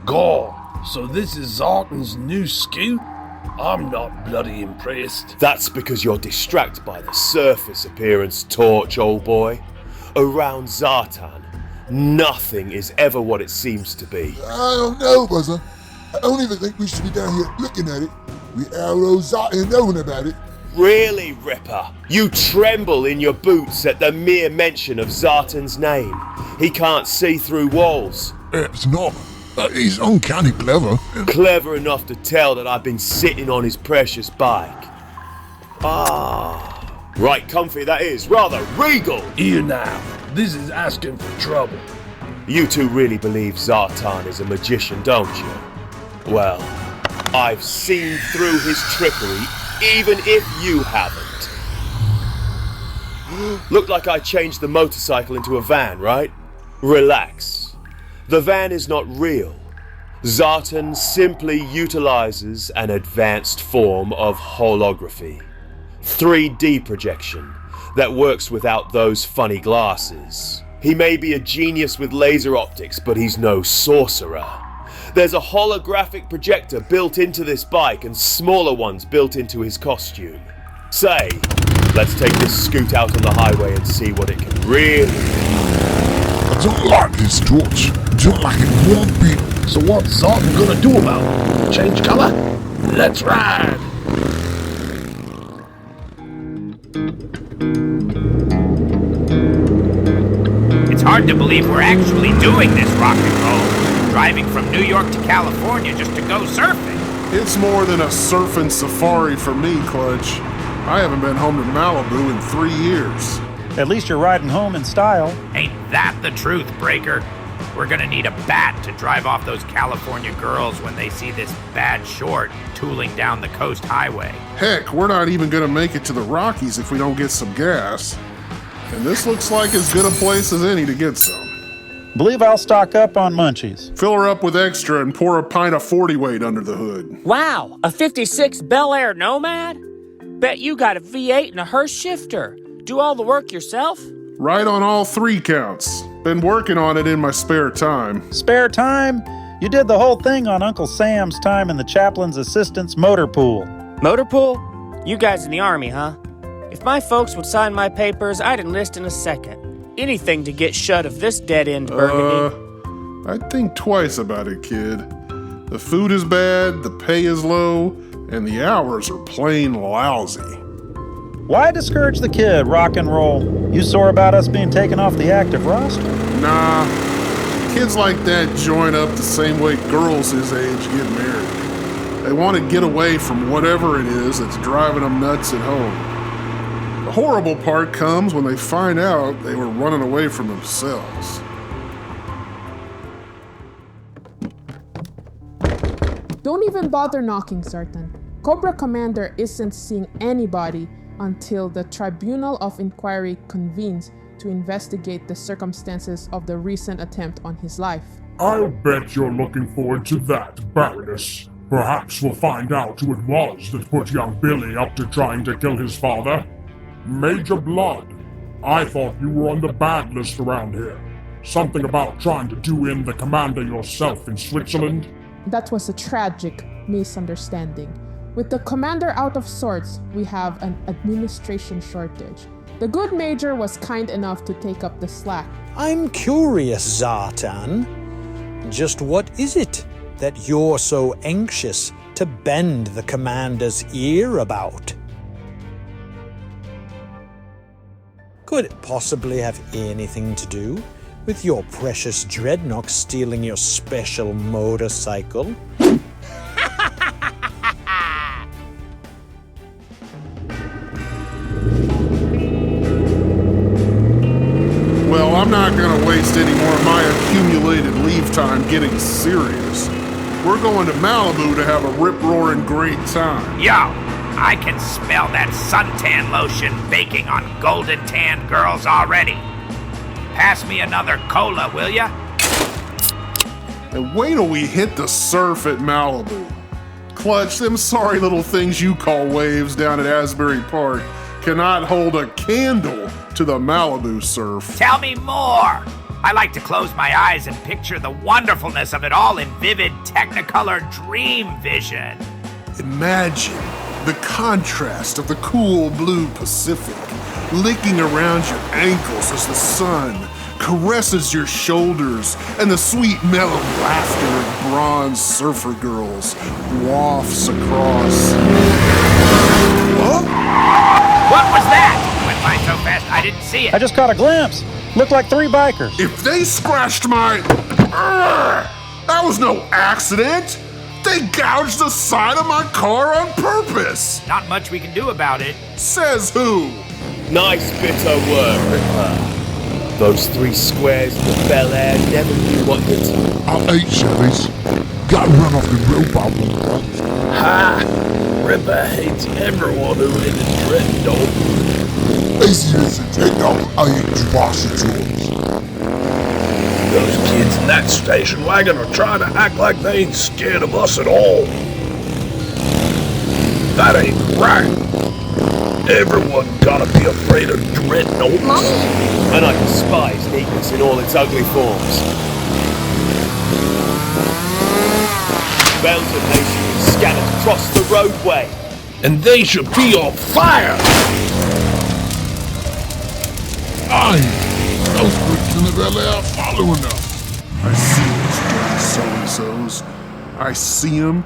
God, so this is Zartan's new scoot? I'm not bloody impressed. That's because you're distracted by the surface appearance, Torch, old boy. Around Zartan, nothing is ever what it seems to be. I don't know, Buzzer. I don't even think we should be down here looking at it. We arrow Zartan knowing about it. Really, Ripper? You tremble in your boots at the mere mention of Zartan's name. He can't see through walls. It's not. He's uncanny clever. Clever enough to tell that I've been sitting on his precious bike. Ah, right comfy that is, rather regal. Here now, this is asking for trouble. You two really believe Zartan is a magician, don't you? Well, I've seen through his trickery, even if you haven't. Looked like I changed the motorcycle into a van, right? Relax. The van is not real. Zartan simply utilizes an advanced form of holography. 3D projection that works without those funny glasses. He may be a genius with laser optics, but he's no sorcerer. There's a holographic projector built into this bike and smaller ones built into his costume. Say, let's take this scoot out on the highway and see what it can really do. I don't like this, Torch. I don't like it one bit. So what's Zartan gonna do about it? Change color? Let's ride! It's hard to believe we're actually doing this rock and roll. Driving from New York to California just to go surfing. It's more than a surfing safari for me, Clutch. I haven't been home to Malibu in 3 years. At least you're riding home in style. Ain't that the truth, Breaker? We're gonna need a bat to drive off those California girls when they see this bad short tooling down the coast highway. Heck, we're not even gonna make it to the Rockies if we don't get some gas. And this looks like as good a place as any to get some. Believe I'll stock up on munchies. Fill her up with extra and pour a pint of 40 weight under the hood. Wow, a 56 Bel Air Nomad? Bet you got a V8 and a Hearst shifter. Do all the work yourself? Right on all 3 counts. Been working on it in my spare time. Spare time? You did the whole thing on Uncle Sam's time in the chaplain's assistant's motor pool. Motor pool? You guys in the Army, huh? If my folks would sign my papers, I'd enlist in a second. Anything to get shut of this dead-end Burgundy. I'd think twice about it, kid. The food is bad, the pay is low, and the hours are plain lousy. Why discourage the kid, rock and roll? You sore about us being taken off the active roster? Nah, kids like that join up the same way girls his age get married. They want to get away from whatever it is that's driving them nuts at home. The horrible part comes when they find out they were running away from themselves. Don't even bother knocking, Zartan. Cobra Commander isn't seeing anybody until the Tribunal of Inquiry convenes to investigate the circumstances of the recent attempt on his life. I'll bet you're looking forward to that, Baroness. Perhaps we'll find out who it was that put young Billy up to trying to kill his father. Major Blood. I thought you were on the bad list around here. Something about trying to do in the commander yourself in Switzerland? That was a tragic misunderstanding. With the commander out of sorts, we have an administration shortage. The good major was kind enough to take up the slack. I'm curious, Zartan. Just what is it that you're so anxious to bend the commander's ear about? Could it possibly have anything to do with your precious Dreadnoks stealing your special motorcycle? Well, I'm not gonna waste any more of my accumulated leave time getting serious. We're going to Malibu to have a rip-roaring great time. Yo, I can smell that suntan lotion baking on golden tanned girls already. Pass me another cola, will ya? And wait till we hit the surf at Malibu. Clutch, them sorry little things you call waves down at Asbury Park cannot hold a candle to the Malibu surf. Tell me more! I like to close my eyes and picture the wonderfulness of it all in vivid Technicolor dream vision. Imagine the contrast of the cool blue Pacific licking around your ankles as the sun caresses your shoulders and the sweet mellow laughter of bronze surfer girls wafts across. What? What was that? Went by so fast I didn't see it. I just caught a glimpse. Looked like 3 bikers. If they scratched my... that was no accident! They gouged the side of my car on purpose! Not much we can do about it. Says who? Nice bit of work, Ripper. Those 3 squares of Bel Air never knew what hit them. I hate Chevys. Gotta run off the road by one. Ha! Ripper hates everyone who hit his Dreadnok. Easy as a Dreadnok, I hate Dwarfs. Those kids in that station wagon are trying to act like they ain't scared of us at all. That ain't right. Everyone gotta be afraid of Dreadnoks. And I despise neatness in all its ugly forms. Belgian nation is scattered across the roadway. And they should be on fire! Aye, those bricks in the valley are following us. I see those dirty so-and-sos. I see them,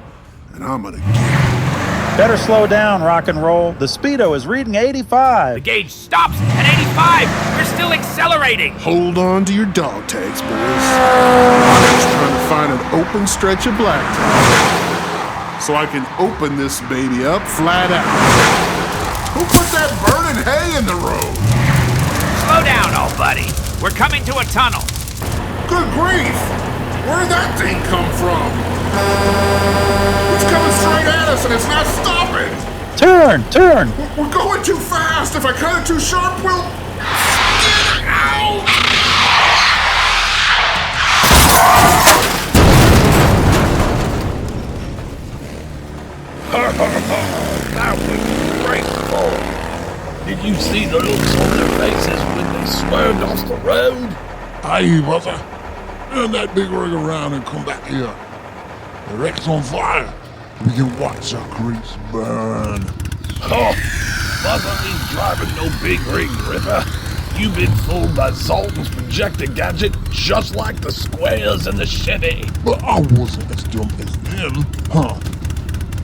and I'm gonna get them. Better slow down, rock and roll. The speedo is reading 85. The gauge stops at 85. We're still accelerating. Hold on to your dog tags, boys. I'm just trying to find an open stretch of blacktop so I can open this baby up flat out. Who put that burning hay in the road? Slow down, old buddy. We're coming to a tunnel. Good grief! Where'd that thing come from? It's coming straight at us and it's not stopping! Turn! We're going too fast! If I cut it too sharp, we'll... Ow! That was great fun. Did you see the looks on their faces when they swerved off the road? Aye, brother. Turn that big rig around and come back here. The wreck's on fire. We can watch our creeps burn. Oh, Buzzer ain't driving no big rig, Ripper. You've been fooled by Zartan's projector gadget just like the squares in the Chevy. But I wasn't as dumb as them, huh?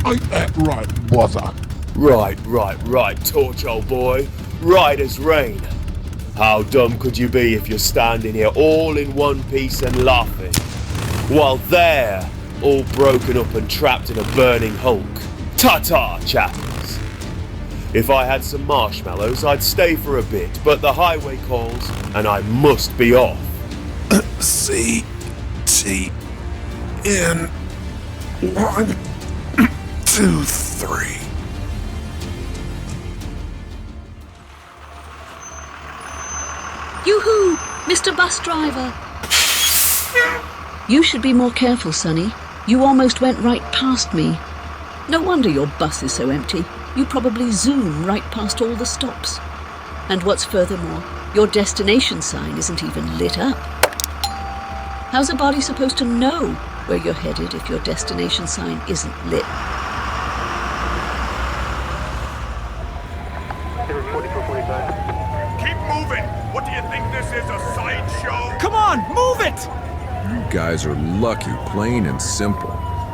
Ain't that right, Buzzer? Right, Torch, old boy. Right as rain. How dumb could you be if you're standing here all in one piece and laughing, while they're all broken up and trapped in a burning hulk? Ta-ta, chappers. If I had some marshmallows, I'd stay for a bit, but the highway calls, and I must be off. C-T-N 1, 2, 3. Yoo-hoo! Mr. Bus Driver! You should be more careful, Sonny. You almost went right past me. No wonder your bus is so empty. You probably zoom right past all the stops. And what's furthermore, your destination sign isn't even lit up. How's a body supposed to know where you're headed if your destination sign isn't lit? Keep moving! What do you think this is, a sideshow? Come on, move it! You guys are lucky, plain and simple.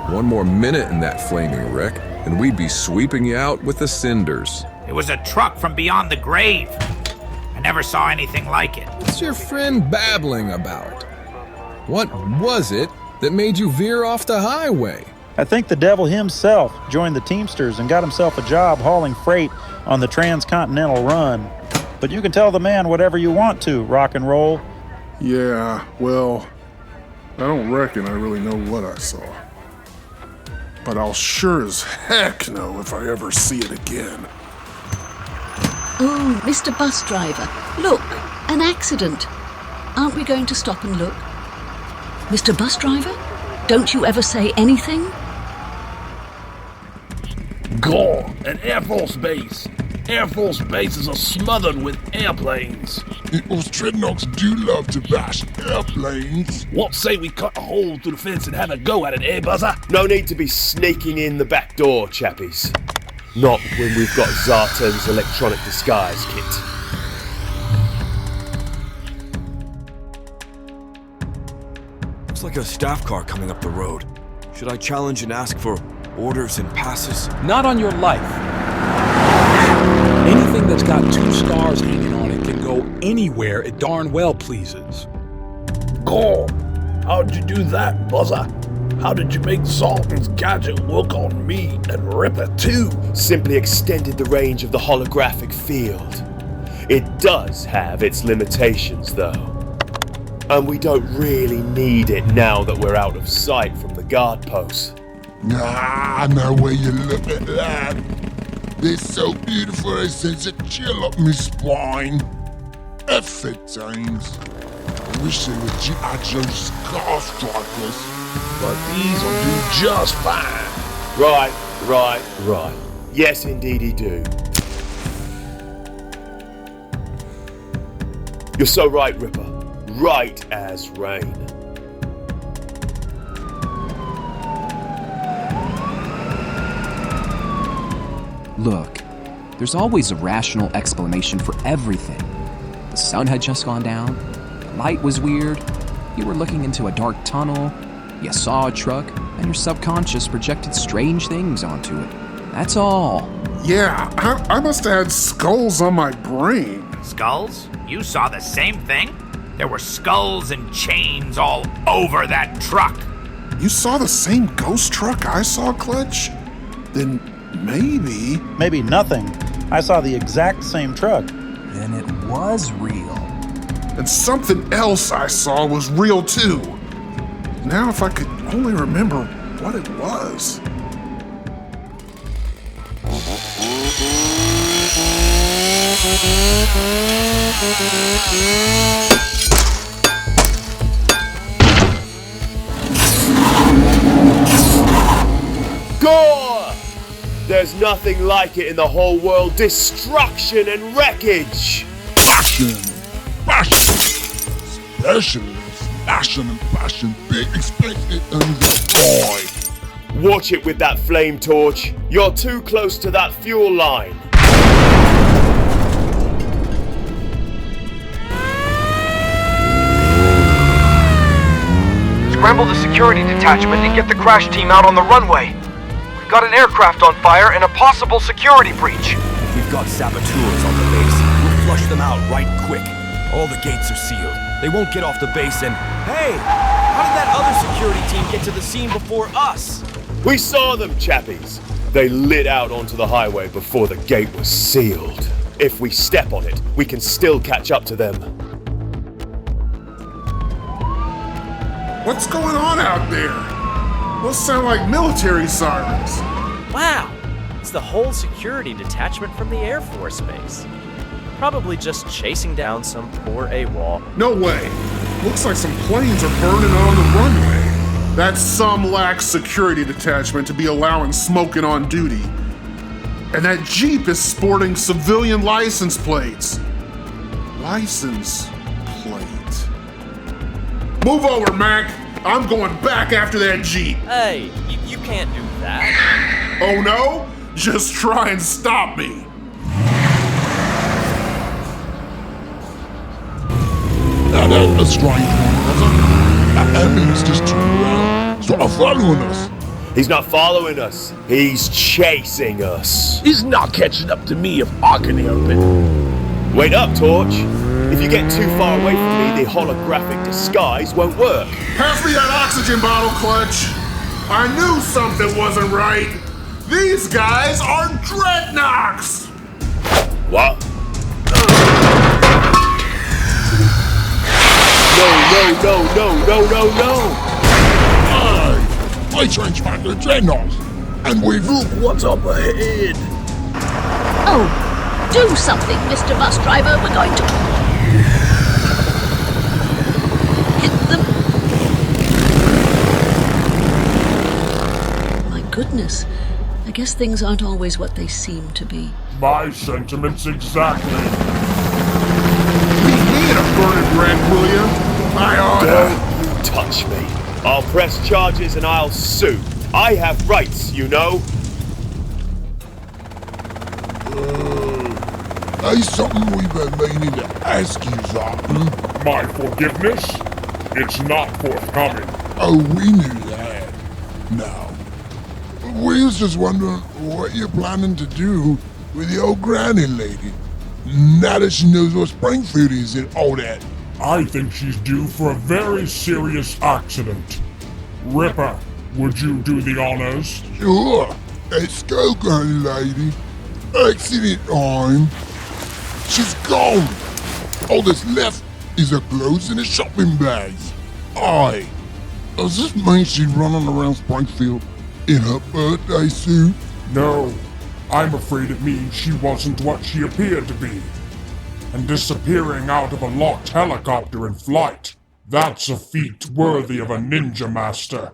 One more minute in that flaming wreck, and we'd be sweeping you out with the cinders. It was a truck from beyond the grave. I never saw anything like it. What's your friend babbling about? What was it that made you veer off the highway? I think the devil himself joined the Teamsters and got himself a job hauling freight on the transcontinental run. But you can tell the man whatever you want to, rock and roll. Yeah, well, I don't reckon I really know what I saw. But I'll sure as heck know if I ever see it again. Oh, Mr. Bus Driver, look, an accident. Aren't we going to stop and look? Mr. Bus Driver, don't you ever say anything? Gone, an Air Force base. Air Force bases are smothered with airplanes. Us Dreadnoks do love to bash airplanes. What say we cut a hole through the fence and have a go at it, eh, Buzzer? No need to be sneaking in the back door, chappies. Not when we've got Zartan's electronic disguise kit. Looks like a staff car coming up the road. Should I challenge and ask for orders and passes? Not on your life. Anything that's got 2 stars hanging on it can go anywhere it darn well pleases. Gore, how'd you do that, Buzzer? How did you make Zartan's gadget work on me and Ripper too? Simply extended the range of the holographic field. It does have its limitations, though. And we don't really need it now that we're out of sight from the guard post. Ah, no way you look at that. They're so beautiful, they sends a chill up my spine. F-15s. I wish they were G.I. Joe Scar Strikers. But these will do just fine. Right. Yes, indeedy do. You're so right, Ripper. Right as rain. Look, there's always a rational explanation for everything. The sun had just gone down, the light was weird, you were looking into a dark tunnel, you saw a truck, and your subconscious projected strange things onto it. That's all. Yeah, I must have had skulls on my brain. Skulls? You saw the same thing? There were skulls and chains all over that truck. You saw the same ghost truck I saw, Clutch? Then maybe... Maybe nothing. I saw the exact same truck. Then it was real. And something else I saw was real too. Now if I could only remember what it was. Gore! There's nothing like it in the whole world. Destruction and wreckage! Passion! Especially smashing and bashing big expensive things that boy. Watch it with that flame torch. You're too close to that fuel line. Scramble the security detachment and get the crash team out on the runway. We've got an aircraft on fire and a possible security breach. If we've got saboteurs on the base, we'll flush them out right quick. All the gates are sealed. They won't get off the base and... Hey! How did that other security team get to the scene before us? We saw them, chappies. They lit out onto the highway before the gate was sealed. If we step on it, we can still catch up to them. What's going on out there? Those sound like military sirens. Wow, it's the whole security detachment from the Air Force Base. Probably just chasing down some poor AWOL. No way. Looks like some planes are burning on the runway. That's some lax security detachment to be allowing smoking on duty. And that Jeep is sporting civilian license plates. License plate. Move over, Mac. I'm going back after that Jeep. Hey, you can't do that. Oh no? Just try and stop me. Now that's a strange one, brother. That means just turned around. Sort of following us. He's not following us. He's chasing us. He's not catching up to me if I can help it. Wait up, Torch. If you get too far away from me, the holographic disguise won't work. Pass me that oxygen bottle, Clutch. I knew something wasn't right. These guys are Dreadnoks. What? No. I changed back to Dreadnoks. And we've... Look what's up ahead. Oh, do something, Mr. Bus Driver. We're going to... hit them. My goodness. I guess things aren't always what they seem to be. My sentiments exactly. He's being a burning brand, will you? My order. Don't touch me. I'll press charges and I'll sue. I have rights, you know. There's something we've been meaning to ask you, Zartan. My forgiveness? It's not forthcoming. Oh, we knew that. No. We was just wondering what you're planning to do with the old granny lady. Now that she knows what Springfield is and all that. I think she's due for a very serious accident. Ripper, would you do the honors? Sure. Let's go, granny lady. Accident time. She's gone. All that's left is her clothes and a shopping bag. Aye. Does this mean she's running around Springfield in her birthday suit? No. I'm afraid it means she wasn't what she appeared to be. And disappearing out of a locked helicopter in flight. That's a feat worthy of a ninja master.